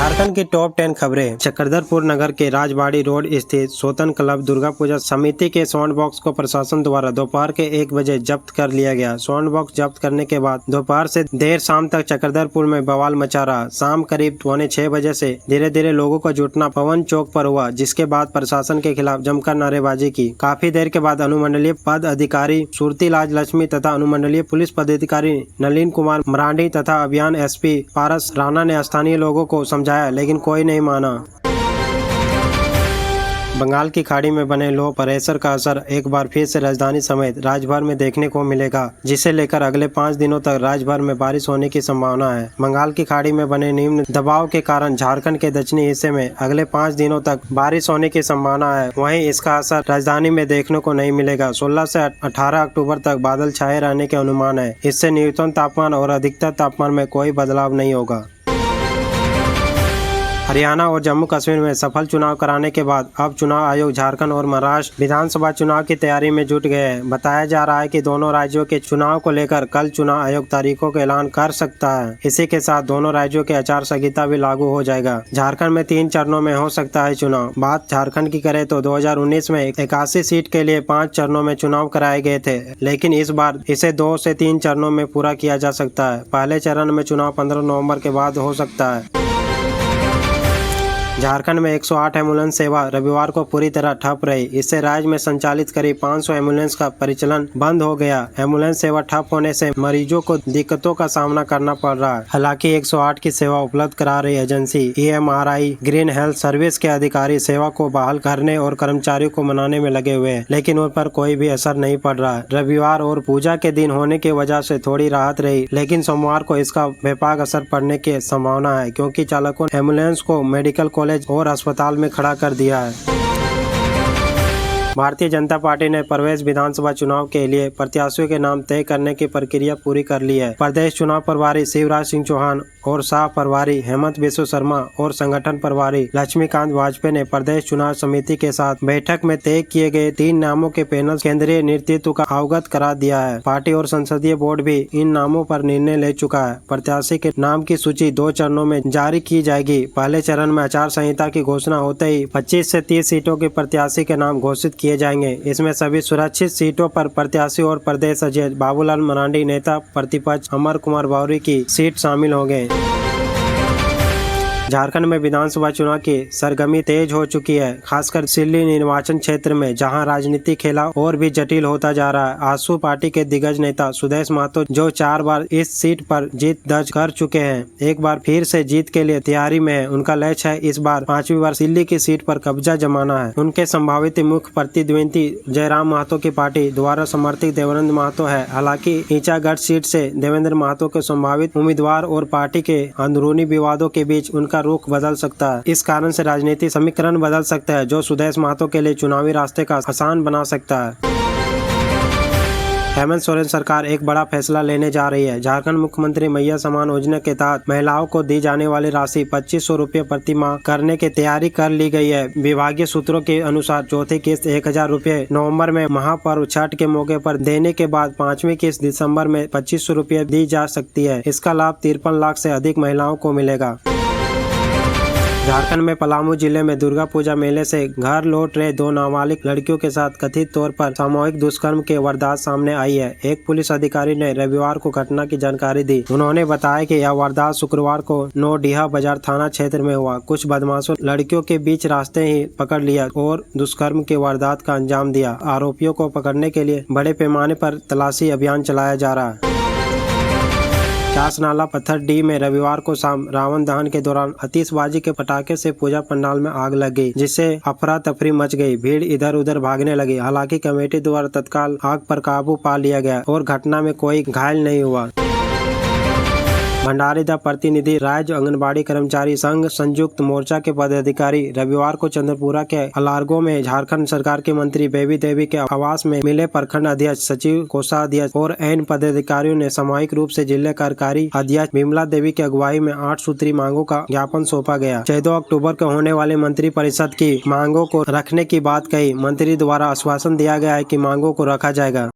झारखंड की टॉप 10 खबरें। चक्रधरपुर नगर के राजबाड़ी रोड स्थित सोतन क्लब दुर्गा पूजा समिति के साउंड बॉक्स को प्रशासन द्वारा दोपहर के 1 बजे जब्त कर लिया गया। साउंड बॉक्स जब्त करने के बाद दोपहर से देर शाम तक चक्रधरपुर में बवाल मचा रहा। शाम करीब 5:45 बजे से धीरे धीरे लोगों का जुटना पवन चौक पर हुआ, जिसके बाद प्रशासन के खिलाफ जमकर नारेबाजी की। काफी देर के बाद अनुमंडलीय पद अधिकारी सुरतीलाज लक्ष्मी तथा अनुमंडलीय पुलिस पदाधिकारी नलिन कुमार मरांडी तथा अभियान एसपी पारस राणा ने स्थानीय लोगों को समझाया, लेकिन कोई नहीं माना। बंगाल की खाड़ी में बने लो प्रेशर का असर एक बार फिर से राजधानी समेत राज्य भर में देखने को मिलेगा, जिसे लेकर अगले 5 दिनों तक राज्य भर में बारिश होने की संभावना है। बंगाल की खाड़ी में बने निम्न दबाव के कारण झारखंड के दक्षिणी हिस्से में अगले 5 दिनों तक बारिश होने की संभावना है। वहीं इसका असर राजधानी में देखने को नहीं मिलेगा। 16 से 18 अक्टूबर तक बादल छाए रहने के अनुमान है। इससे न्यूनतम तापमान और अधिकतम तापमान में कोई बदलाव नहीं होगा। हरियाणा और जम्मू कश्मीर में सफल चुनाव कराने के बाद अब चुनाव आयोग झारखंड और महाराष्ट्र विधानसभा चुनाव की तैयारी में जुट गए हैं। बताया जा रहा है कि दोनों राज्यों के चुनाव को लेकर कल चुनाव आयोग तारीखों का ऐलान कर सकता है। इसी के साथ दोनों राज्यों के आचार संहिता भी लागू हो जाएगा। झारखंड में 3 चरणों में हो सकता है चुनाव। बात झारखंड की करें तो 2019 में 81 सीट के लिए 5 चरणों में चुनाव कराए गए थे, लेकिन इस बार इसे 2 से 3 चरणों में पूरा किया जा सकता है। पहले चरण में चुनाव 15 नवम्बर के बाद हो सकता है। झारखंड में 108 एम्बुलेंस सेवा रविवार को पूरी तरह ठप रही। इससे राज्य में संचालित करीब 500 एम्बुलेंस का परिचालन बंद हो गया। एम्बुलेंस सेवा ठप होने से मरीजों को दिक्कतों का सामना करना पड़ रहा है। हालांकि 108 की सेवा उपलब्ध करा रही agency EMRI green health service के अधिकारी सेवा को बहाल करने और कर्मचारियों को मनाने में लगे हुए हैं, लेकिन उन पर कोई भी असर नहीं पड़ रहा है। रविवार और पूजा के दिन होने की वजह से थोड़ी राहत रही, लेकिन सोमवार को इसका व्यापक असर पड़ने की संभावना है, क्योंकि चालकों ने एम्बुलेंस को मेडिकल कॉलेज और अस्पताल में खड़ा कर दिया है। भारतीय जनता पार्टी ने प्रदेश विधानसभा चुनाव के लिए प्रत्याशियों के नाम तय करने की प्रक्रिया पूरी कर ली है। प्रदेश चुनाव प्रभारी शिवराज सिंह चौहान और सह प्रभारी हेमंत बिश्व शर्मा और संगठन प्रभारी लक्ष्मीकांत वाजपेयी ने प्रदेश चुनाव समिति के साथ बैठक में तय किए गए 3 नामों के पैनल केंद्रीय नेतृत्व का अवगत करा दिया है। पार्टी और संसदीय बोर्ड भी इन नामों पर निर्णय ले चुका है। प्रत्याशी के नाम की सूची 2 चरणों में जारी की जाएगी। पहले चरण में आचार संहिता की घोषणा होते ही 25 से 30 सीटों के प्रत्याशी के नाम घोषित किए जाएंगे। इसमें सभी सुरक्षित सीटों पर प्रत्याशी और प्रदेश अध्यक्ष बाबूलाल मरांडी, नेता प्रतिपक्ष अमर कुमार बावरी की सीट शामिल होंगे। झारखंड में विधानसभा चुनाव की सरगर्मी तेज हो चुकी है, खासकर सिल्ली निर्वाचन क्षेत्र में, जहां राजनीतिक खेला और भी जटिल होता जा रहा है। आजसू पार्टी के दिग्गज नेता सुदेश महतो, जो 4 बार इस सीट पर जीत दर्ज कर चुके हैं, एक बार फिर से जीत के लिए तैयारी में है। उनका लक्ष्य है इस बार 5वीं बार सिल्ली की सीट पर कब्जा जमाना है। उनके संभावित मुख्य प्रतिद्वंदी जयराम महतो की पार्टी द्वारा समर्थित देवेंद्र महतो है। हालांकि ईचागढ़ सीट से देवेंद्र महतो के संभावित उम्मीदवार और पार्टी के अंदरूनी विवादों के बीच उनका रुख बदल सकता है। इस कारण से राजनीतिक समीकरण बदल सकता है, जो सुदेश महतो के लिए चुनावी रास्ते का आसान बना सकता है। हेमंत सोरेन सरकार एक बड़ा फैसला लेने जा रही है। झारखंड मुख्यमंत्री मैया सम्मान योजना के तहत महिलाओं को दी जाने वाली राशि 2500 रुपये प्रति माह करने की तैयारी कर ली गई है। विभागीय सूत्रों के अनुसार चौथी किस्त 1000 रुपये नवम्बर में महापर्व छठ के मौके पर देने के बाद 5वीं किस्त दिसंबर में 2500 रुपये दी जा सकती है। इसका लाभ 53 लाख से अधिक महिलाओं को मिलेगा। झारखंड में पलामू जिले में दुर्गा पूजा मेले से घर लौट रहे 2 नाबालिग लड़कियों के साथ कथित तौर पर सामूहिक दुष्कर्म की वारदात सामने आई है। एक पुलिस अधिकारी ने रविवार को घटना की जानकारी दी। उन्होंने बताया कि यह वारदात शुक्रवार को नौडीहा बाजार थाना क्षेत्र में हुआ। कुछ बदमाशों लड़कियों के बीच रास्ते ही पकड़ लिया और दुष्कर्म की वारदात का अंजाम दिया। आरोपियों को पकड़ने के लिए बड़े पैमाने पर तलाशी अभियान चलाया जा रहा है। चासनाला पत्थर डी में रविवार को शाम रावण दहन के दौरान आतिशबाजी के पटाखे से पूजा पंडाल में आग लग गई, जिससे अफरा तफरी मच गई। भीड़ इधर उधर भागने लगी। हालांकि कमेटी द्वारा तत्काल आग पर काबू पा लिया गया और घटना में कोई घायल नहीं हुआ। भंडारीदा प्रतिनिधि राज्य आंगनबाड़ी कर्मचारी संघ संयुक्त मोर्चा के पदाधिकारी रविवार को चंद्रपुरा के अलारगो में झारखंड सरकार के मंत्री बेबी देवी के आवास में मिले। प्रखंड अध्यक्ष, सचिव, कोषाध्यक्ष और अन्य पदाधिकारियों ने सामूहिक रूप से जिला कार्यकारी अध्यक्ष विमला देवी की अगुवाई में 8 सूत्री मांगों का ज्ञापन सौंपा गया। 14 अक्टूबर को होने वाले मंत्री परिषद की मांगों को रखने की बात कही। मंत्री द्वारा आश्वासन दिया गया है कि मांगों को रखा जाएगा।